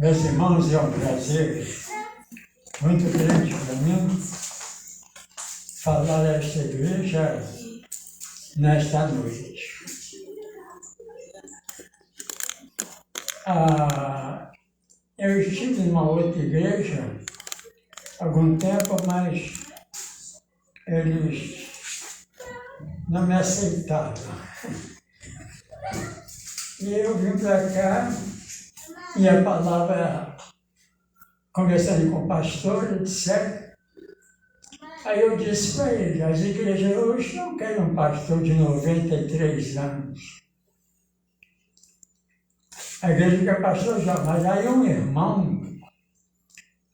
Meus irmãos, é um prazer muito grande para mim falar a esta igreja nesta noite. Eu estive em uma outra igreja há algum tempo, mas eles não me aceitaram. E eu vim para cá e a palavra, conversando com o pastor, etc. Aí eu disse para ele, as igrejas hoje não querem um pastor de 93 anos. A igreja quer pastor já, mas aí um irmão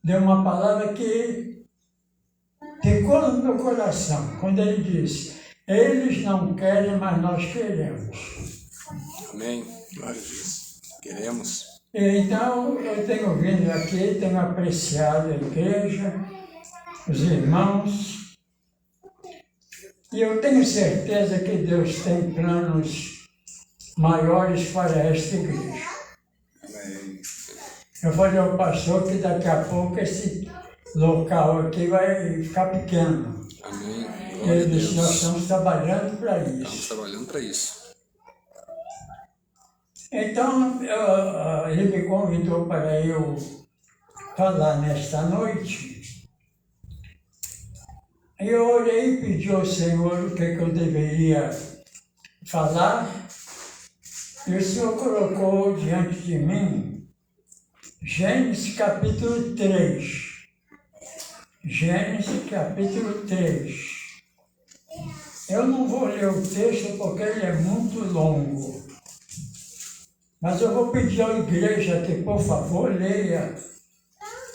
deu uma palavra que ficou no meu coração, quando ele disse, eles não querem, mas nós queremos. Amém. Glória a Deus. Queremos. Então, eu tenho vindo aqui, tenho apreciado a igreja, os irmãos, e eu tenho certeza que Deus tem planos maiores para esta igreja. Amém. Eu falei ao pastor que daqui a pouco esse local aqui vai ficar pequeno. Amém. Ele disse, nós estamos trabalhando para Estamos isso. trabalhando para isso. Então, ele me convidou para eu falar nesta noite. Eu orei e pedi ao Senhor o que eu deveria falar. E o Senhor colocou diante de mim Gênesis capítulo 3. Gênesis capítulo 3. Eu não vou ler o texto porque ele é muito longo. Mas eu vou pedir à igreja que, por favor, leia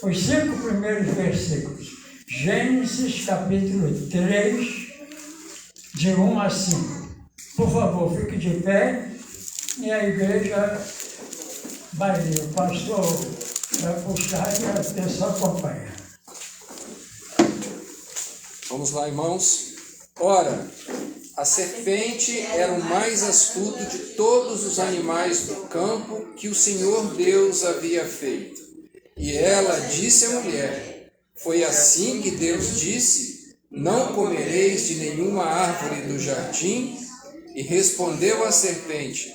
os 5 primeiros versículos. Gênesis capítulo 3, de 1 a 5. Por favor, fique de pé e a igreja vai ler. O pastor vai puxar e a pessoa acompanha. Vamos lá, irmãos. Ora, a serpente era o mais astuto de todos os animais do campo que o Senhor Deus havia feito. E ela disse à mulher, foi assim que Deus disse, não comereis de nenhuma árvore do jardim? E respondeu a serpente,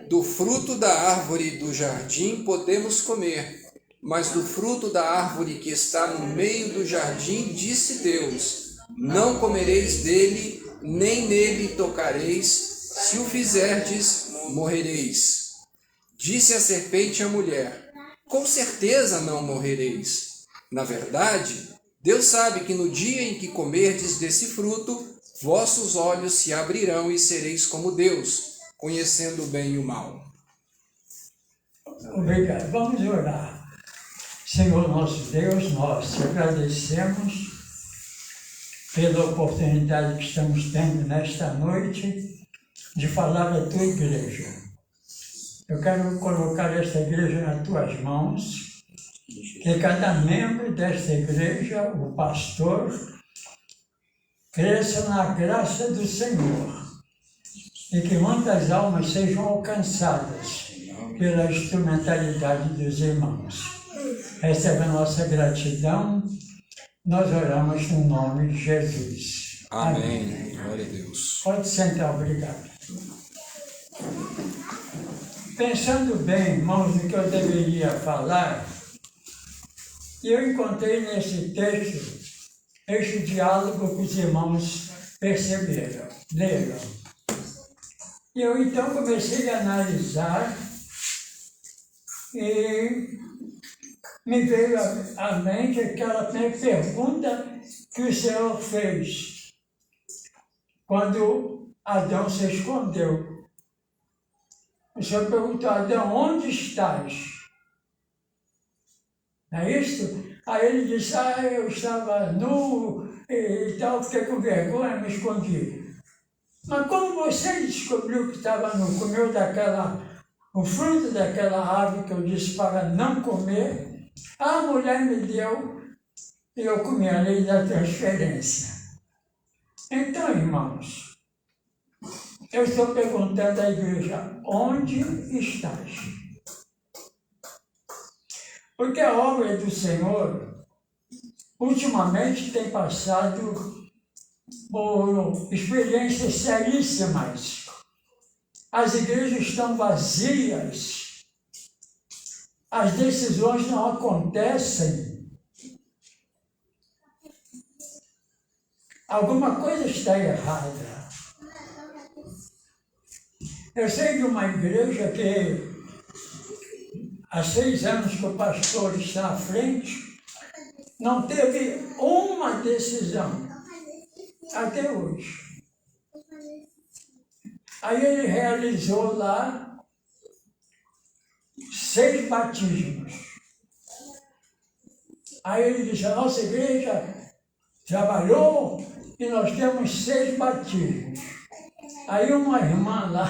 do fruto da árvore do jardim podemos comer, mas do fruto da árvore que está no meio do jardim, disse Deus, não comereis dele, nem nele tocareis, se o fizerdes, morrereis. Disse a serpente à mulher, com certeza não morrereis. Na verdade, Deus sabe que no dia em que comerdes desse fruto, vossos olhos se abrirão e sereis como Deus, conhecendo o bem e o mal. Obrigado. Vamos orar. Senhor nosso Deus, nós te agradecemos pela oportunidade que estamos tendo nesta noite de falar da tua igreja. Eu quero colocar esta igreja nas tuas mãos, que cada membro desta igreja, o pastor, cresça na graça do Senhor e que muitas almas sejam alcançadas pela instrumentalidade dos irmãos. Recebe a nossa gratidão. Nós oramos no nome de Jesus. Amém. Glória a Deus. Pode sentar, obrigado. Pensando bem, irmãos, no que eu deveria falar, eu encontrei nesse texto este diálogo que os irmãos perceberam, leram. E eu então comecei a analisar e me veio à mente aquela pergunta que o Senhor fez quando Adão se escondeu. O Senhor perguntou a Adão, onde estás? Não é isso? Aí ele disse, eu estava nu e tal, fiquei com vergonha, me escondi. Mas como você descobriu que estava nu, comeu o fruto daquela árvore que eu disse para não comer, a mulher me deu e eu comi, a lei da transferência. Então, irmãos, eu estou perguntando à igreja, onde estás? Porque a obra do Senhor, ultimamente, tem passado por experiências seríssimas. As igrejas estão vazias, as decisões não acontecem. Alguma coisa está errada. Eu sei de uma igreja que, há 6 anos que o pastor está à frente, não teve uma decisão, até hoje. Aí ele realizou lá 6 batismos. Aí ele disse, a nossa igreja trabalhou e nós temos 6 batismos. Aí uma irmã lá,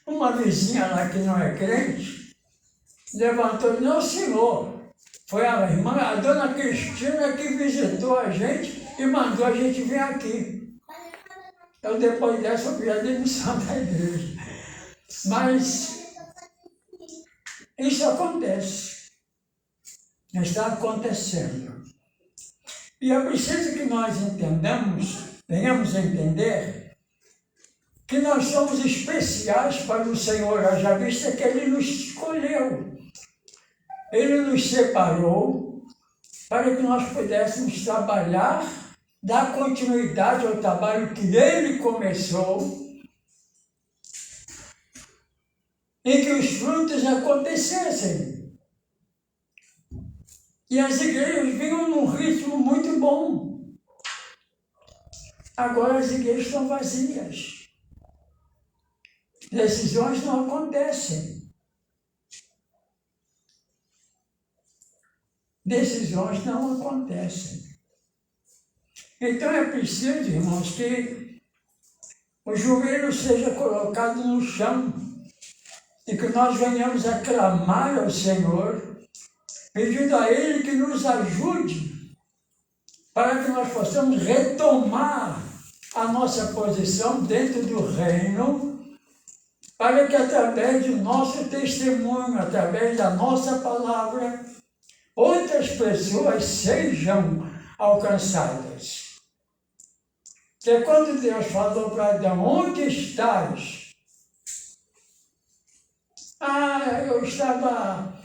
uma vizinha lá que não é crente, levantou e disse, não, senhor, foi a irmã, a dona Cristina que visitou a gente e mandou a gente vir aqui. Eu, depois dessa, eu pedi a demissão da igreja. Mas isso acontece. Está acontecendo. E é preciso que nós entendamos, venhamos a entender, que nós somos especiais para o Senhor, haja vista que Ele nos escolheu. Ele nos separou para que nós pudéssemos trabalhar, dar continuidade ao trabalho que Ele começou e que os frutos acontecessem. E as igrejas vinham num ritmo muito bom. Agora as igrejas estão vazias. Decisões não acontecem. Decisões não acontecem. Então é preciso, irmãos, que o joelho seja colocado no chão e que nós venhamos a clamar ao Senhor, pedindo a Ele que nos ajude para que nós possamos retomar a nossa posição dentro do reino, para que através do nosso testemunho, através da nossa palavra, outras pessoas sejam alcançadas. Porque quando Deus falou para Adão, onde estás? Eu estava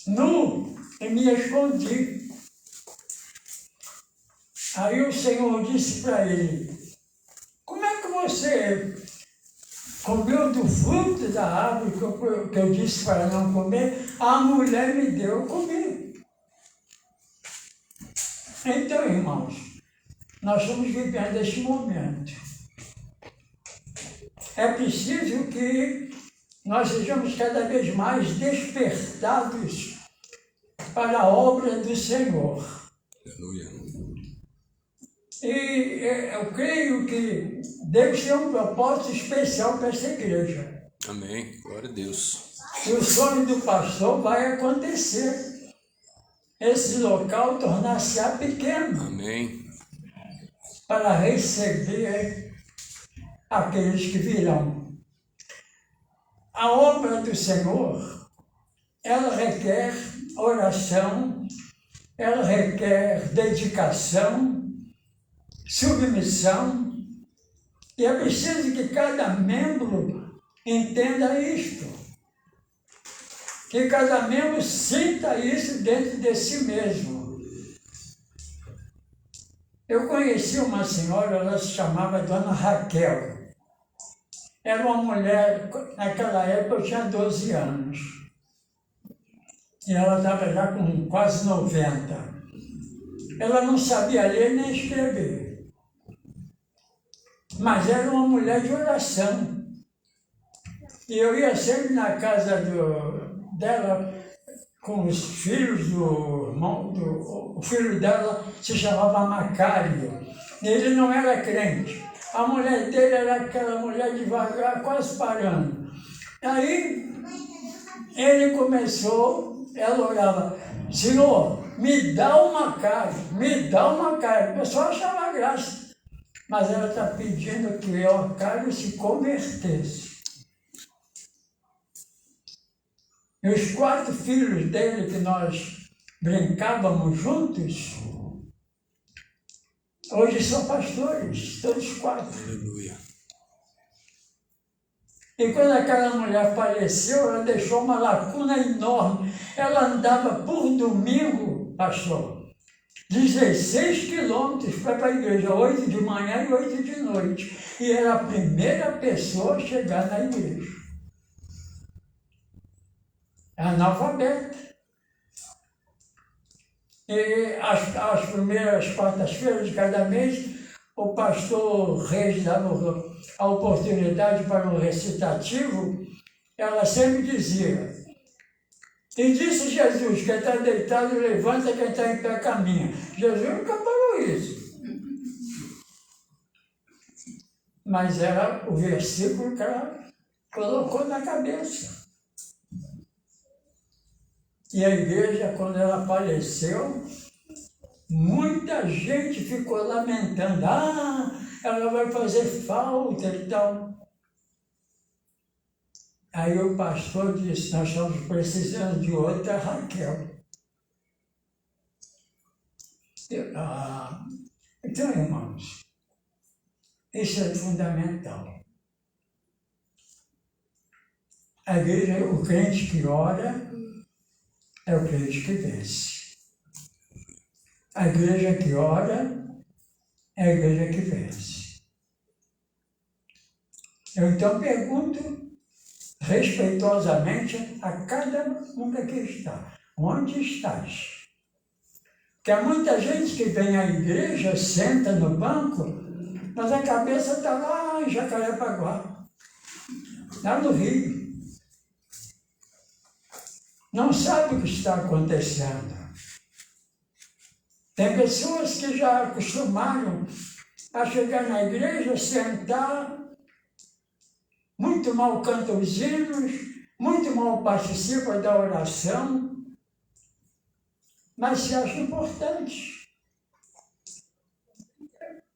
nu e me escondi. Aí o Senhor disse para ele, como é que você comeu do fruto da árvore que eu disse para não comer? A mulher me deu, eu comi. Então, irmãos, nós estamos vivendo este momento. É preciso que nós sejamos cada vez mais despertados para a obra do Senhor. Aleluia. E eu creio que Deus tem um propósito especial para essa igreja. Amém. Glória a Deus. E o sonho do pastor vai acontecer. Esse local tornar-se-á pequeno. Amém. Para receber aqueles que virão. A obra do Senhor, ela requer oração, ela requer dedicação, submissão, e é preciso que cada membro entenda isto, que cada membro sinta isso dentro de si mesmo. Eu conheci uma senhora, ela se chamava Dona Raquel. Era uma mulher, naquela época eu tinha 12 anos. E ela estava já com quase 90. Ela não sabia ler nem escrever. Mas era uma mulher de oração. E eu ia sempre na casa dela com os filhos do irmão, o filho dela se chamava Macário. Ele não era crente. A mulher dele era aquela mulher devagar, quase parando. Aí ele começou, ela orava, Senhor, me dá uma Macário, me dá uma Macário. O pessoal achava graça. Mas ela está pedindo que o Macário se convertesse. E os 4 filhos dele que nós brincávamos juntos, hoje são pastores, todos 4. Aleluia. E quando aquela mulher faleceu, ela deixou uma lacuna enorme. Ela andava por domingo, pastor, 16 quilômetros para a igreja, 8 de manhã e 8 de noite. E era a primeira pessoa a chegar na igreja. Analfabeta. E as primeiras quartas-feiras de cada mês, o pastor Reis dava a oportunidade para um recitativo. Ela sempre dizia: e disse Jesus, quem está deitado levanta, quem está em pé caminha. Jesus nunca falou isso. Mas era o versículo que ela colocou na cabeça. E a igreja, quando ela faleceu, muita gente ficou lamentando. Ela vai fazer falta e tal. Aí o pastor disse: nós estamos precisando de outra Raquel. Então, irmãos, isso é fundamental. A igreja, o crente que ora, é o crente que vence. A igreja que ora é a igreja que vence. Eu então pergunto respeitosamente a cada um que aqui está: onde estás? Porque há muita gente que vem à igreja, senta no banco, mas a cabeça está lá em Jacarepaguá, lá no Rio. Não sabe o que está acontecendo. Tem pessoas que já acostumaram a chegar na igreja, sentar, muito mal cantam os hinos, muito mal participam da oração, mas se acham importantes.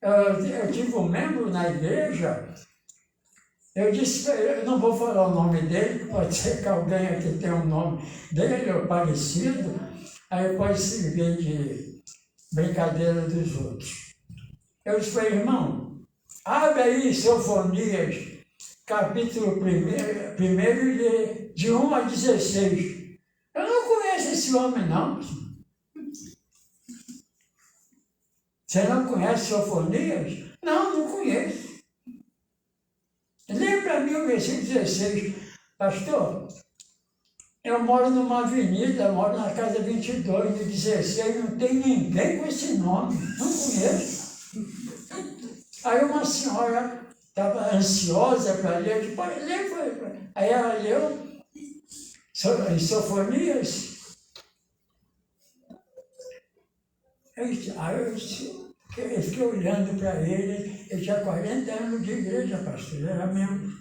Eu tive um membro na igreja, eu disse, eu não vou falar o nome dele, pode ser que alguém aqui tenha um nome dele ou parecido, aí pode servir de brincadeira dos outros. Eu disse para ele: irmão, abre aí Sofonias, capítulo 1 e lê de 1 a 16. Eu não conheço esse homem, não. Você não conhece Sofonias? Não, não conheço. Lê para mim o versículo 16. Pastor, eu moro numa avenida, moro na casa 22, no 16, não tem ninguém com esse nome, não conheço. Aí uma senhora estava ansiosa para ler, eu disse: lê. Aí ela leu em Sofonias. Eu fiquei olhando para ele. Ele tinha 40 anos de igreja, pastor, ele era membro,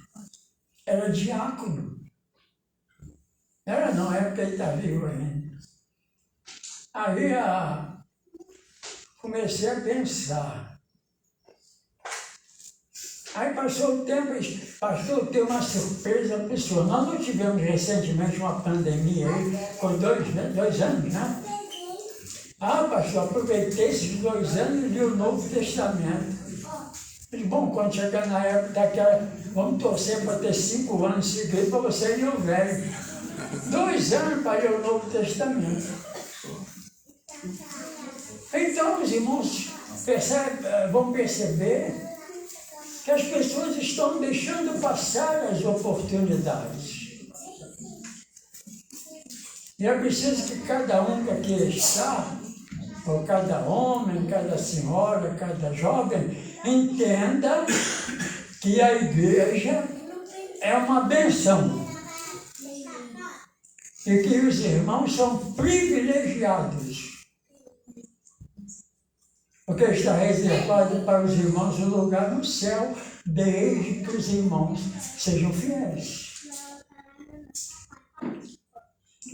era diácono. Era não, é porque ele está vivo ainda. Aí comecei a pensar. Aí passou o tempo, pastor, tem uma surpresa para o senhor. Nós não tivemos recentemente uma pandemia aí, com 2 anos, né? Pastor, aproveitei esses 2 anos e li o Novo Testamento. Mas, bom, quando chegar na época daquela, vamos torcer para ter 5 anos seguidos para você ler o Velho. 2 anos para ler o Novo Testamento. Então, os irmãos vão perceber que as pessoas estão deixando passar as oportunidades. E é preciso que cada um que aqui está, ou cada homem, cada senhora, cada jovem, entenda que a igreja é uma benção. E que os irmãos são privilegiados. Porque está reservado para os irmãos um lugar no céu, desde que os irmãos sejam fiéis.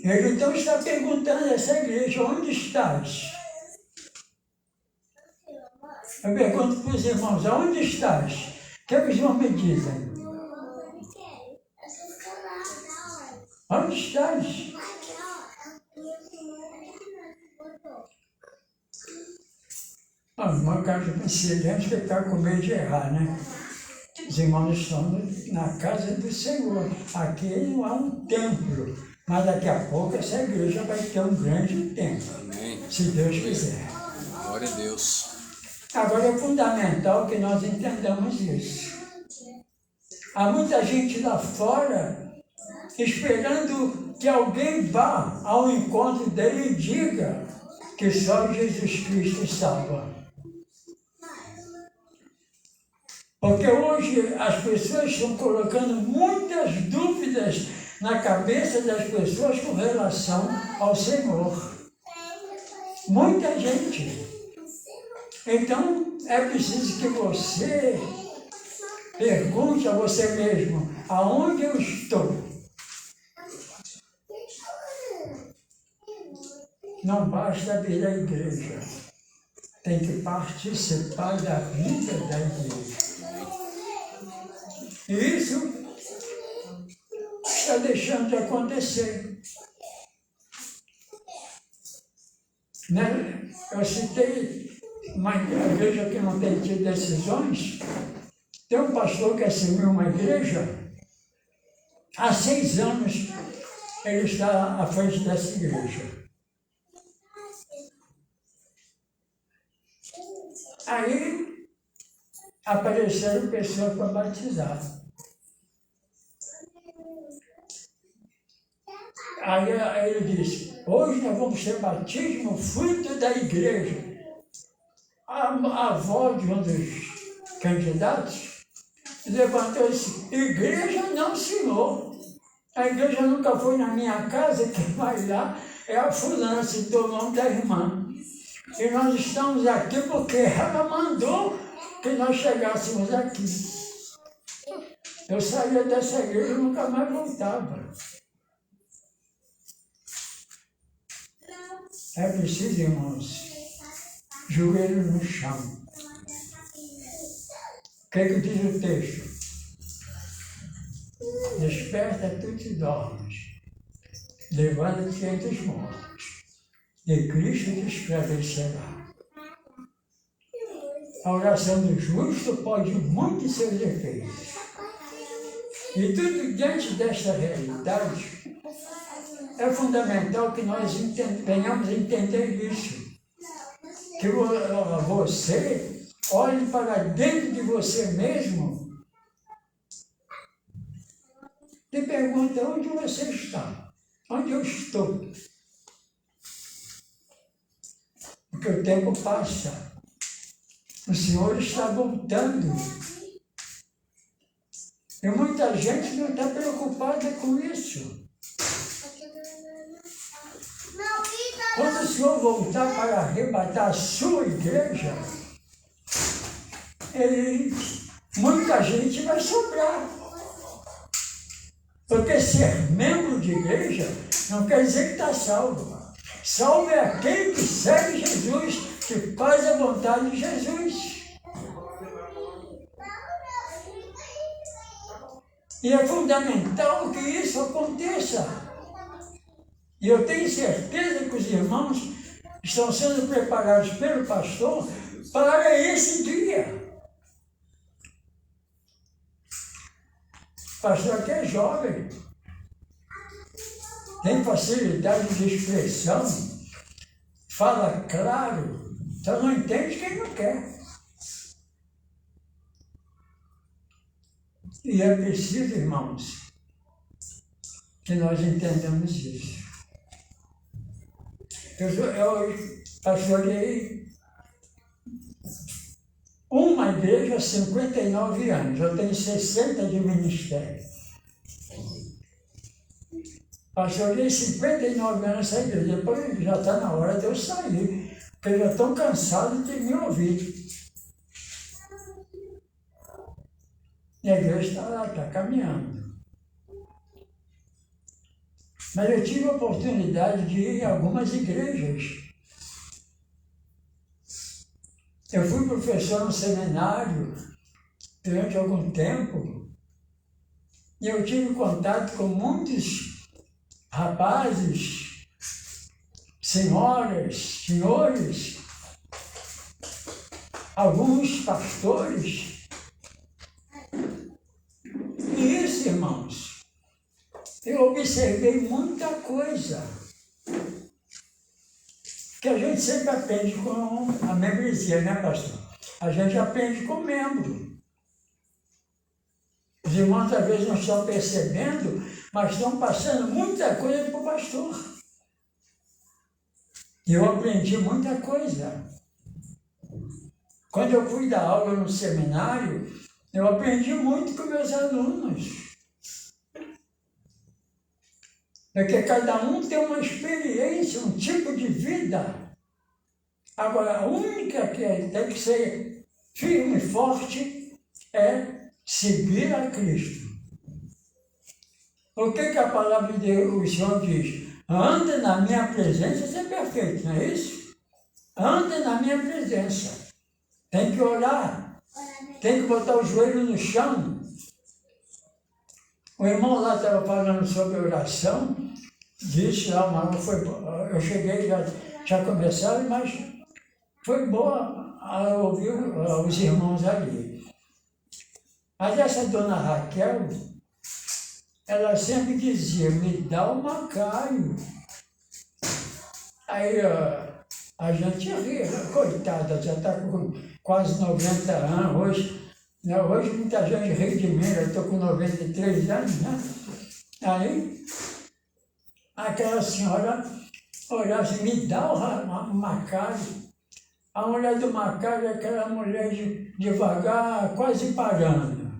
Ele então está perguntando a essa igreja: onde estás? Eu pergunto para os irmãos: aonde estás? O que os irmãos me dizem? Onde estás? Uma casa de silêncio que está com medo de errar, né? Os irmãos estão na casa do Senhor. Aqui não há um templo, mas daqui a pouco essa igreja vai ter um grande templo. Amém. Se Deus quiser. Glória a Deus. Agora é fundamental que nós entendamos isso. Há muita gente lá fora esperando que alguém vá ao encontro dele e diga que só Jesus Cristo salva. Porque hoje as pessoas estão colocando muitas dúvidas na cabeça das pessoas com relação ao Senhor. Muita gente. Então, é preciso que você pergunte a você mesmo, aonde eu estou? Não basta vir à igreja, tem que participar da vida da igreja. E isso está deixando de acontecer. Né? Eu citei uma igreja que não tem tido decisões. Tem um pastor que assumiu uma igreja, há 6 anos ele está à frente dessa igreja. Aí apareceram pessoas para batizar. Aí ele disse, hoje nós vamos ter batismo fruto da igreja. A avó de um dos candidatos levantou e disse, igreja não, senhor. A igreja nunca foi na minha casa, quem vai lá é a fulana, citou o nome da irmã. E nós estamos aqui porque ela mandou que nós chegássemos aqui. Eu saía dessa igreja e nunca mais voltava. É preciso, irmãos, joelho no chão. O que é que diz o texto? Desperta, tu te dormes. Levanta-te entre os mortos. E Cristo te esclarecerá. A oração do justo pode muito seus efeitos. E tudo diante desta realidade, é fundamental que nós venhamos a entender isso. Que você olhe para dentro de você mesmo e pergunte onde você está, onde eu estou. Porque o tempo passa, o Senhor está voltando. E muita gente não está preocupada com isso. Quando o Senhor voltar para arrebatar a sua igreja, muita gente vai sobrar. Porque ser membro de igreja não quer dizer que está salvo. Salvo é aquele que segue Jesus, que faz a vontade de Jesus. E é fundamental que isso aconteça. E eu tenho certeza que os irmãos estão sendo preparados pelo pastor para esse dia. O pastor aqui é jovem, tem facilidade de expressão, fala claro, então não entende quem não quer. E é preciso, irmãos, que nós entendamos isso. Eu pastorei uma igreja há 59 anos, eu tenho 60 de ministério. Pastorei 59 anos essa igreja, depois já está na hora de eu sair, porque já estou cansado de me ouvir. E a igreja está lá, está caminhando. Mas eu tive a oportunidade de ir em algumas igrejas. Eu fui professor no seminário durante algum tempo e eu tive contato com muitos rapazes, senhoras, senhores, alguns pastores. E isso, irmãos, eu observei muita coisa que a gente sempre aprende com a membresia, né, pastor? A gente aprende com membro. Os irmãos às vezes não estão percebendo, mas estão passando muita coisa para o pastor. E eu aprendi muita coisa. Quando eu fui dar aula no seminário, eu aprendi muito com meus alunos. Porque cada um tem uma experiência, um tipo de vida. Agora, a única que tem que ser firme e forte é seguir a Cristo. O que a palavra de Deus, o Senhor diz? Anda na minha presença, você é perfeito, não é isso? Anda na minha presença. Tem que orar. Tem que botar o joelho no chão. O irmão lá estava falando sobre oração. Disse lá, mas foi, eu cheguei, já tinha começado, mas foi boa a ouvir os irmãos ali. Mas essa dona Raquel, ela sempre dizia, me dá o Macaio. Aí a gente ria, coitada, já está com quase 90 anos hoje. Né? Hoje muita gente ri de mim, eu estou com 93 anos, né? Aí aquela senhora olhava assim, me dá o Macaio. A mulher do Macaio é aquela mulher devagar, quase parando,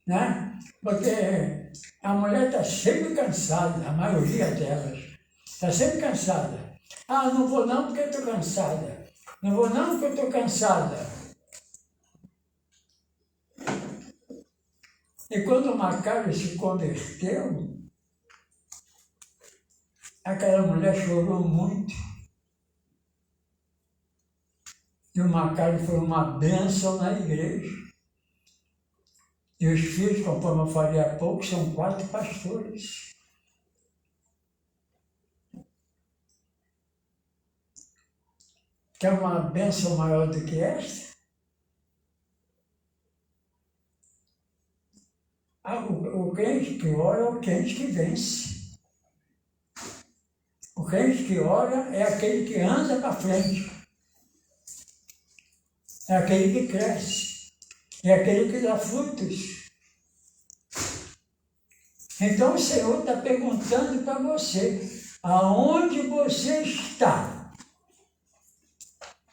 né? Porque a mulher está sempre cansada, a maioria delas está sempre cansada. Ah, não vou não porque estou cansada. Não vou não porque estou cansada. E quando o Macaio se converteu, aquela mulher chorou muito. E o Macaio foi uma bênção na igreja. E os filhos, conforme eu falei há pouco, são 4 pastores. Quer uma bênção maior do que esta? O crente que ora é o crente que vence. O crente que ora é aquele que anda para frente. É aquele que cresce. É aquele que dá frutos. Então o Senhor está perguntando para você, aonde você está?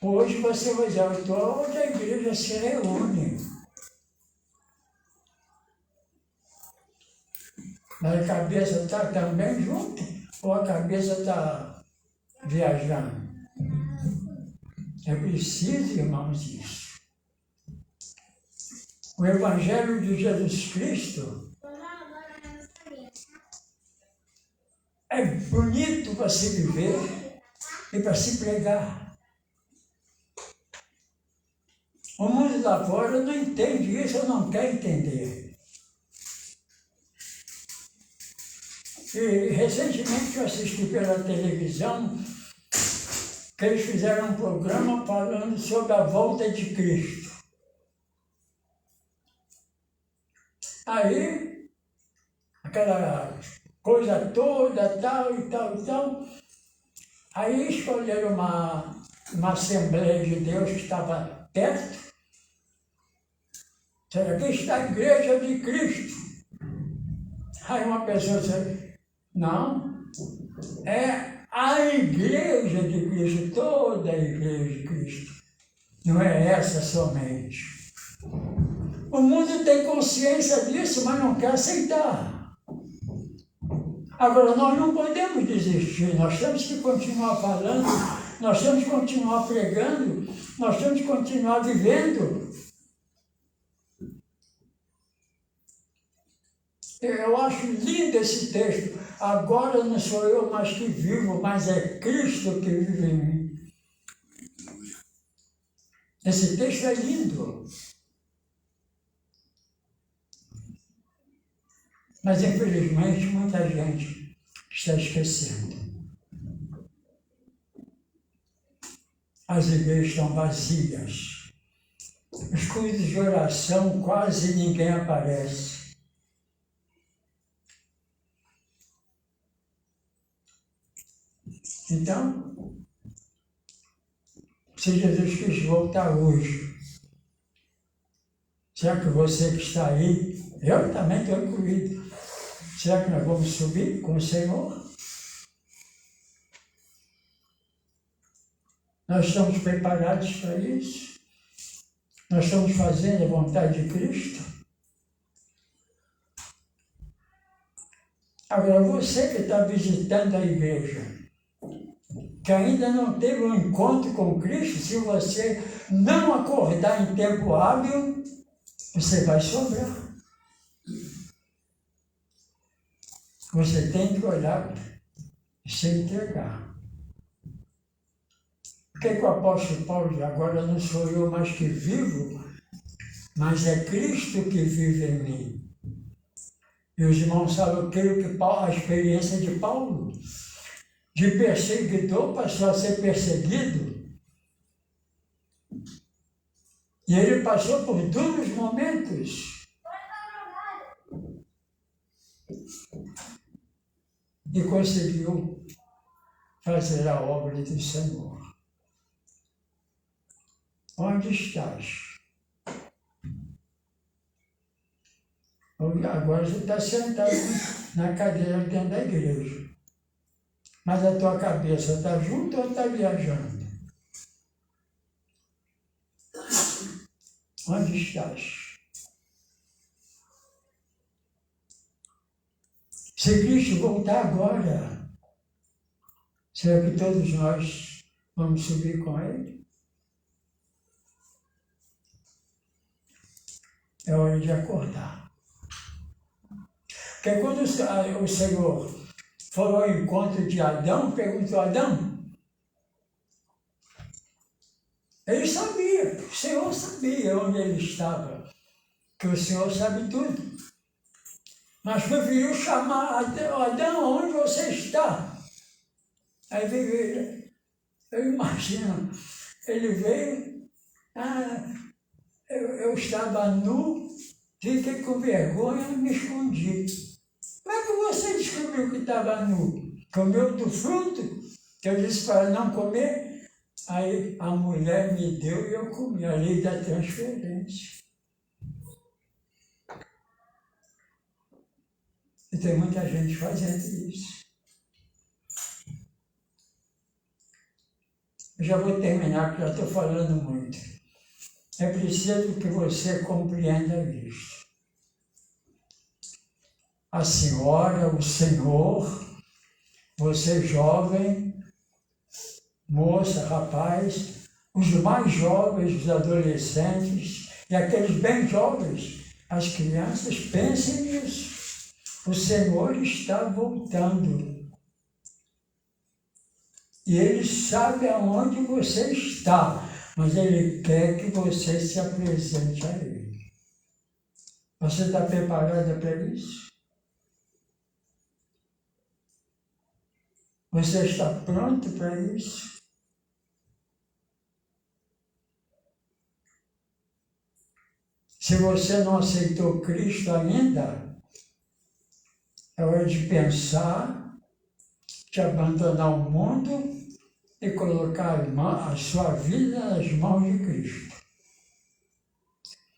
Hoje você vai dizer, toda a igreja se reúne. Mas a cabeça está também junto? Ou a cabeça está viajando? É preciso, irmãos, isso. O Evangelho de Jesus Cristo é bonito para se viver e para se pregar. O mundo lá fora não entende isso, ou não quer entender. E recentemente eu assisti pela televisão que eles fizeram um programa falando sobre a volta de Cristo. Aí, aquela coisa toda, tal e tal e tal, aí escolheram uma Assembleia de Deus que estava perto. Aqui está a Igreja de Cristo. Aí uma pessoa disse, não, é a Igreja de Cristo, toda a Igreja de Cristo. Não é essa somente. O mundo tem consciência disso, mas não quer aceitar. Agora, nós não podemos desistir, nós temos que continuar falando, nós temos que continuar pregando, nós temos que continuar vivendo. Eu acho lindo esse texto. Agora não sou eu mais que vivo, mas é Cristo que vive em mim. Esse texto é lindo. Mas, infelizmente, muita gente está esquecendo. As igrejas estão vazias. Os cultos de oração quase ninguém aparece. Então, se Jesus quis voltar hoje, será que você que está aí, eu também estou incluído, será que nós vamos subir com o Senhor? Nós estamos preparados para isso? Nós estamos fazendo a vontade de Cristo? Agora, você que está visitando a igreja, que ainda não teve um encontro com Cristo, se você não acordar em tempo hábil, você vai sobrar. Você tem que olhar e se entregar. Por que o apóstolo Paulo diz, agora não sou eu mais que vivo, mas é Cristo que vive em mim. E os irmãos sabem, eu creio que a experiência de Paulo, de perseguidor, passou a ser perseguido. E ele passou por duros momentos. E conseguiu fazer a obra do Senhor. Onde estás? Agora você está sentado na cadeira dentro da igreja. Mas a tua cabeça está junto ou está viajando? Onde estás? Se Cristo voltar agora, será que todos nós vamos subir com Ele? É hora de acordar. Porque quando o Senhor foi ao encontro de Adão, perguntou a Adão, ele sabia, o Senhor sabia onde ele estava, que o Senhor sabe tudo. Mas preferiu chamar Adão, onde você está? Aí veio ele, eu imagino, ele veio, eu estava nu, fiquei com vergonha e me escondi. Como é que você descobriu que estava nu? Comeu do fruto, que eu disse para não comer? Aí a mulher me deu e eu comi, a lei da transferência. E tem muita gente fazendo isso. Eu já vou terminar, porque já estou falando muito. É preciso que você compreenda isso. A senhora, o senhor, você jovem, moça, rapaz, os mais jovens, os adolescentes e aqueles bem jovens, as crianças, pensem nisso. O Senhor está voltando. E Ele sabe aonde você está, mas Ele quer que você se apresente a Ele. Você está preparada para isso? Você está pronto para isso? Se você não aceitou Cristo ainda, é hora de pensar, de abandonar o mundo e colocar a sua vida nas mãos de Cristo.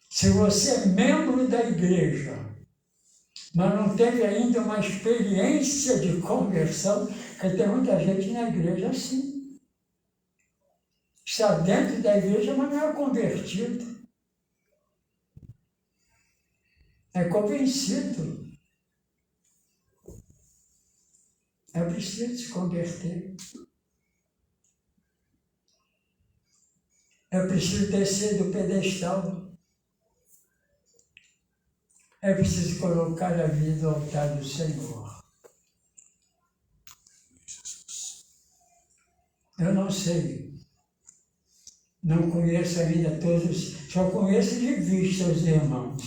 Se você é membro da igreja, mas não teve ainda uma experiência de conversão, porque tem muita gente na igreja assim. Está dentro da igreja, mas não é convertido. É convencido. É preciso se converter. É preciso descer do pedestal. É preciso colocar a vida no altar do Senhor. Eu não sei. Não conheço ainda todos, só conheço de vista os irmãos.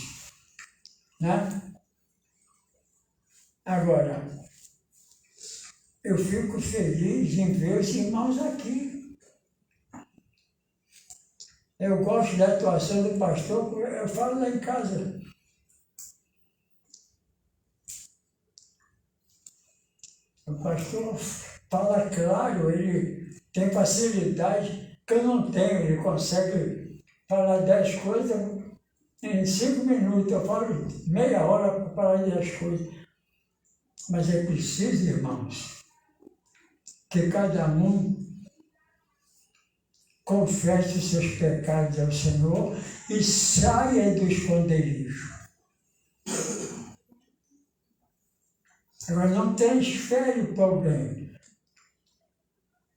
Né? Agora, eu fico feliz em ver os irmãos aqui. Eu gosto da atuação do pastor, porque eu falo lá em casa. O pastor fala claro, ele tem facilidade que eu não tenho, ele consegue falar 10 coisas em 5 minutos. Eu falo meia hora para falar 10 coisas. Mas é preciso, irmãos, que cada um confesse os seus pecados ao Senhor e saia do esconderijo. Agora, não transfere para alguém.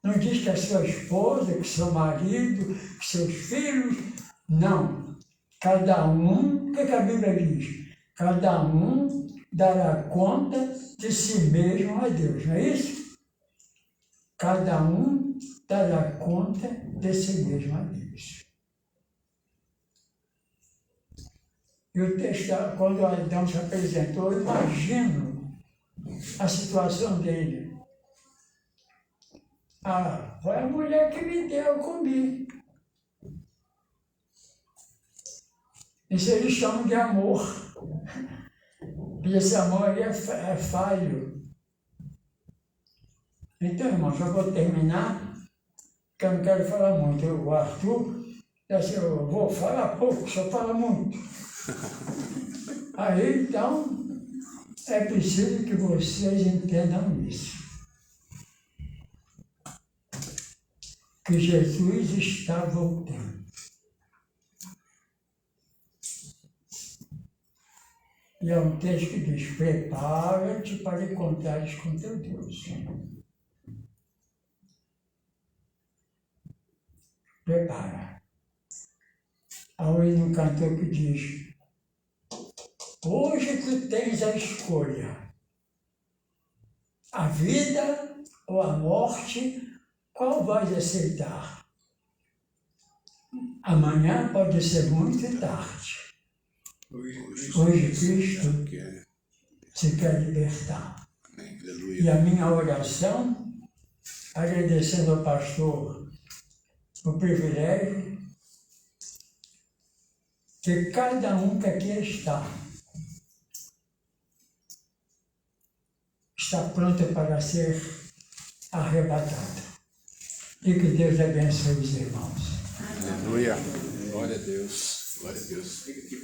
Não diz que é sua esposa, que seu marido, que seus filhos. Não. Cada um, o que a Bíblia diz? Cada um dará conta de si mesmo a Deus, não é isso? Cada um dará conta de si mesmo a Deus. E o texto, quando Adão se apresentou, eu imagino a situação dele. Ah, foi a mulher que me deu, eu comi. Isso eles chamam de amor. E esse amor aí é falho. Então, irmãos, eu vou terminar, porque eu não quero falar muito. O Arthur disse assim, eu vou falar pouco, só fala muito. Aí, então, é preciso que vocês entendam isso. Que Jesus está voltando. E é um texto que diz, prepara-te para encontrares com teu Deus. Prepara. Há um cantor que diz, hoje tu tens a escolha, a vida ou a morte, qual vais aceitar? Amanhã pode ser muito tarde. Hoje Cristo se quer libertar. E a minha oração, agradecendo ao pastor o privilégio, que cada um que aqui está pronto para ser arrebatado. E que Deus abençoe os irmãos. Aleluia. Glória a Deus. Glória a Deus.